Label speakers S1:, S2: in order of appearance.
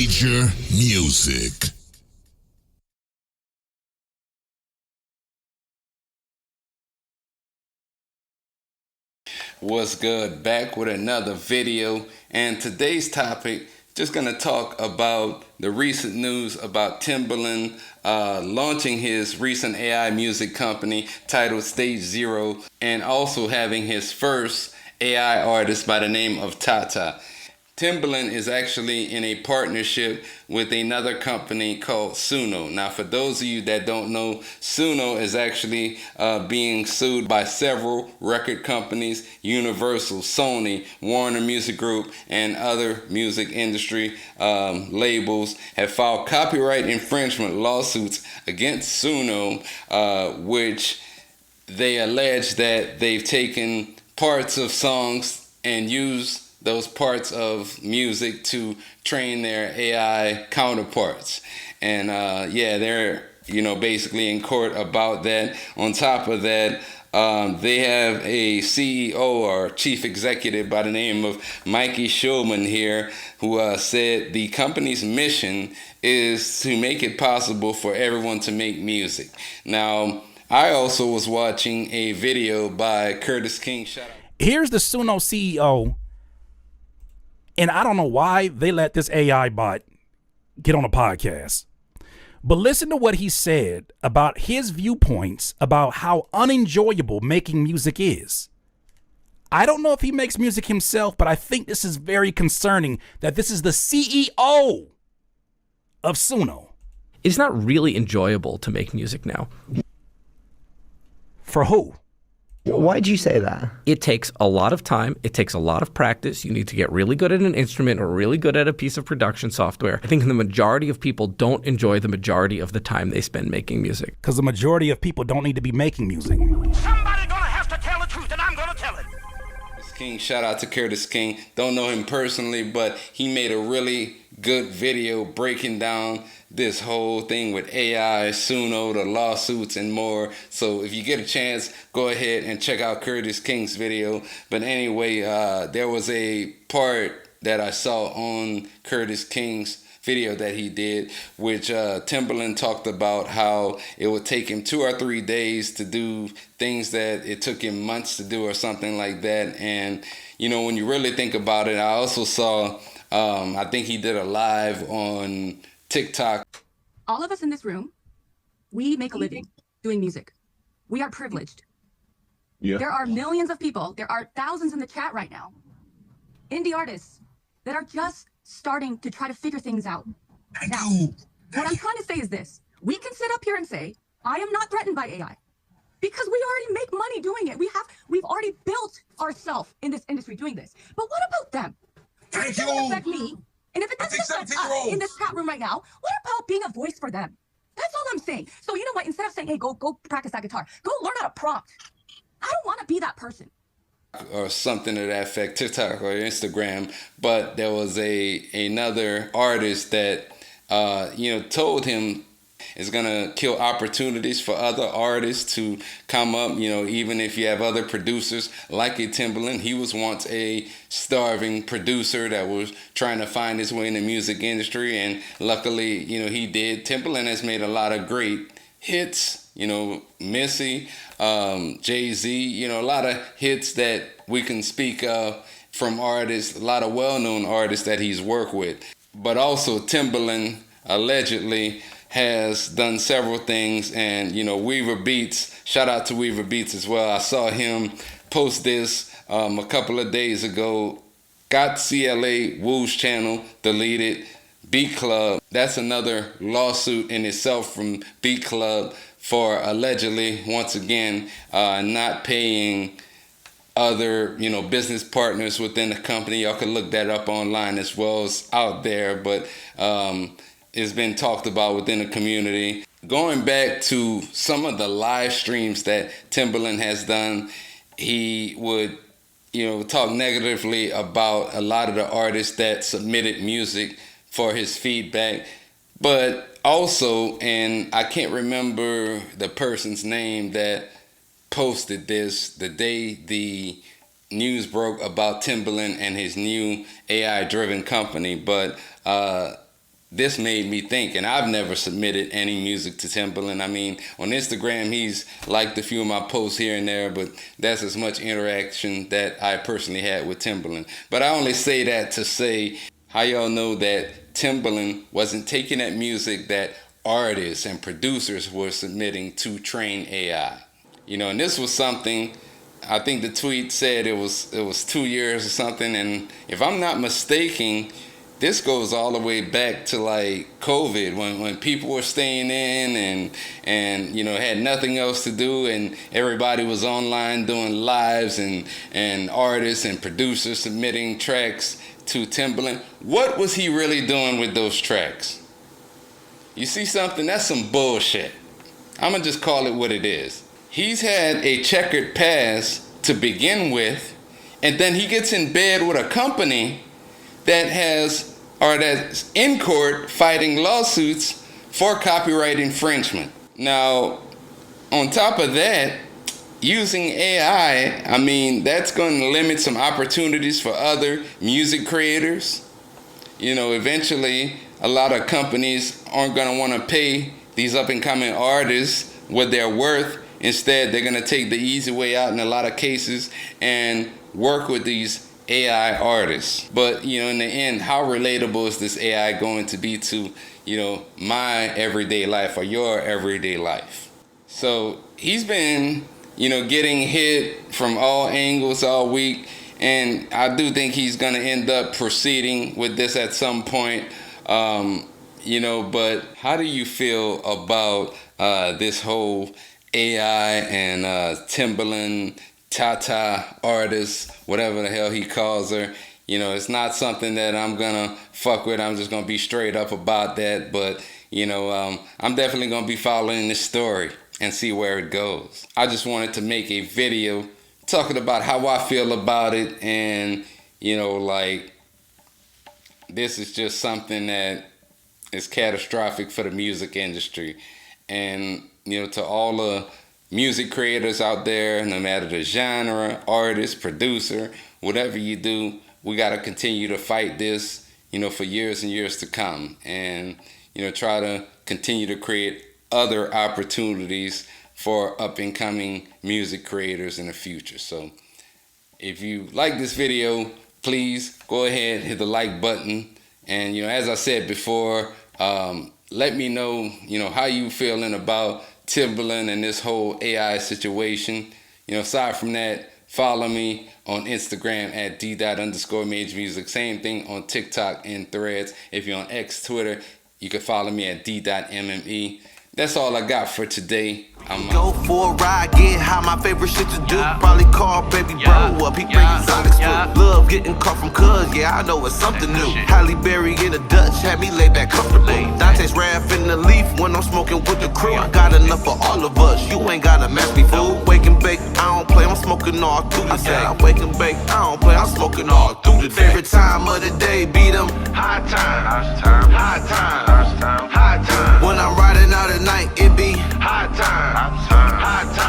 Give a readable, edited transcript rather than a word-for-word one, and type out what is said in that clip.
S1: Major Music.
S2: What's good? Back with another video, and today's topic, just gonna talk about the recent news about Timbaland launching his recent AI music company titled Stage Zero, and also having his first AI artist by the name of Tata. Timbaland is actually in a partnership with another company called Suno. Now, for those of you that don't know, Suno is actually being sued by several record companies: Universal, Sony, Warner Music Group, and other music industry labels have filed copyright infringement lawsuits against Suno, which they allege that they've taken parts of songs and used those parts of music to train their AI counterparts. And they're basically in court about that. On top of that, they have a CEO or chief executive by the name of Mikey Schulman here, who said the company's mission is to make it possible for everyone to make music. Now, I also was watching a video by Curtis King.
S3: Here's the Suno CEO, and I don't know why they let this AI bot get on a podcast. But listen to what he said about his viewpoints about how unenjoyable making music is. I don't know if he makes music himself, but I think this is very concerning that this is the CEO of Suno.
S4: It's not really enjoyable to make music now.
S3: For who?
S5: Why do you say that?
S4: It takes a lot of time. It takes a lot of practice. You need to get really good at an instrument or really good at a piece of production software. I think the majority of people don't enjoy the majority of the time they spend making music.
S3: Because the majority of people don't need to be making music.
S6: Somebody gonna have to tell the truth, and I'm gonna tell it.
S2: King, shout out to Curtis King. Don't know him personally, but he made a really good video breaking down this whole thing with AI, Suno, the lawsuits, and more. So if you get a chance, go ahead and check out Curtis King's video. But anyway, there was a part that I saw on Curtis King's video that he did, which Timbaland talked about how it would take him 2 or 3 days to do things that it took him months to do or something like that. And, when you really think about it, I also saw, I think he did a live on TikTok.
S7: All of us in this room, we make a living doing music. We are privileged. Yeah. There are millions of people, there are thousands in the chat right now, indie artists that are just starting to try to figure things out. Now, what I'm trying to say is this. We can sit up here and say, I am not threatened by AI because we already make money doing it. We've already built ourselves in this industry doing this. But what about them? It doesn't affect me. And if it doesn't affect us in this chat room right now, what about being a voice for them? That's all I'm saying. So you know what? Instead of saying, hey, go practice that guitar, go learn how to prompt. I don't want to be that person.
S2: Or something to that effect, TikTok or Instagram. But there was another artist that told him it's gonna kill opportunities for other artists to come up. Even if you have other producers like a Timbaland, he was once a starving producer that was trying to find his way in the music industry, and luckily, he did. Timbaland has made a lot of great hits. Missy, Jay-Z, a lot of hits that we can speak of from artists, a lot of well-known artists that he's worked with. But also Timbaland allegedly has done several things, and Weaver Beats, shout out to Weaver Beats as well. I saw him post this a couple of days ago. Got CLA Woo's channel deleted. Beat Club, that's another lawsuit in itself from Beat Club for allegedly, once again, not paying other, business partners within the company. Y'all can look that up online as well. As out there, but it's been talked about within the community. Going back to some of the live streams that Timbaland has done, he would, talk negatively about a lot of the artists that submitted music for his feedback. But also, and I can't remember the person's name that posted this the day the news broke about Timbaland and his new AI-driven company, but this made me think, and I've never submitted any music to Timbaland. I mean, on Instagram, he's liked a few of my posts here and there, but that's as much interaction that I personally had with Timbaland. But I only say that to say, how y'all know that Timbaland wasn't taking that music that artists and producers were submitting to train AI. You know, and this was something, I think the tweet said it was 2 years or something, and if I'm not mistaken, this goes all the way back to like COVID, when people were staying in and you know, had nothing else to do, and everybody was online doing lives, and artists and producers submitting tracks to Timbaland. What was he really doing with those tracks? You see something? That's some bullshit. I'm gonna just call it what it is. He's had a checkered past to begin with, and then he gets in bed with a company that's in court fighting lawsuits for copyright infringement. Now, on top of that, using AI, I mean, that's going to limit some opportunities for other music creators. You know, eventually, a lot of companies aren't going to want to pay these up-and-coming artists what they're worth. Instead, they're going to take the easy way out in a lot of cases and work with these AI artists. But, you know, in the end, how relatable is this AI going to be to, you know, my everyday life or your everyday life? So he's been, you know, getting hit from all angles all week, and I do think he's going to end up proceeding with this at some point. You know, but how do you feel about this whole AI and Timbaland, Tata artist, whatever the hell he calls her? You know, it's not something that I'm gonna fuck with. I'm just gonna be straight up about that. But, you know, I'm definitely gonna be following this story and see where it goes. I just wanted to make a video talking about how I feel about it, and, you know, like, this is just something that is catastrophic for the music industry. And, you know, to all the music creators out there, no matter the genre, artist, producer, whatever you do, we got to continue to fight this, you know, for years and years to come, and, you know, try to continue to create other opportunities for up and coming music creators in the future. So if you like this video, please go ahead, hit the like button. And, you know, as I said before, let me know, you know, how you feeling about Timbaland and this whole AI situation. You know, aside from that, follow me on Instagram at d._majormusic. Same thing on TikTok and Threads. If you're on X, Twitter, you can follow me at d.mme. That's all I got for today.
S8: Go for a ride, get high, my favorite shit to do. Probably call baby bro up, he bring exotics food. Love getting caught from cuz, yeah, I know it's something new. Halle Berry in the Dutch, had me laid back comfortably. Dante's Raff in the Leaf when I'm smoking with the crew. I got enough for all of us, you ain't gotta mess me, fool. Wake and bake, I don't play, I'm smoking all through the day. I wake and bake, I don't play, I'm smoking all through the day. Favorite time of the day, beat them high time, high time, high time. When I'm riding out at night, it be high time, high time.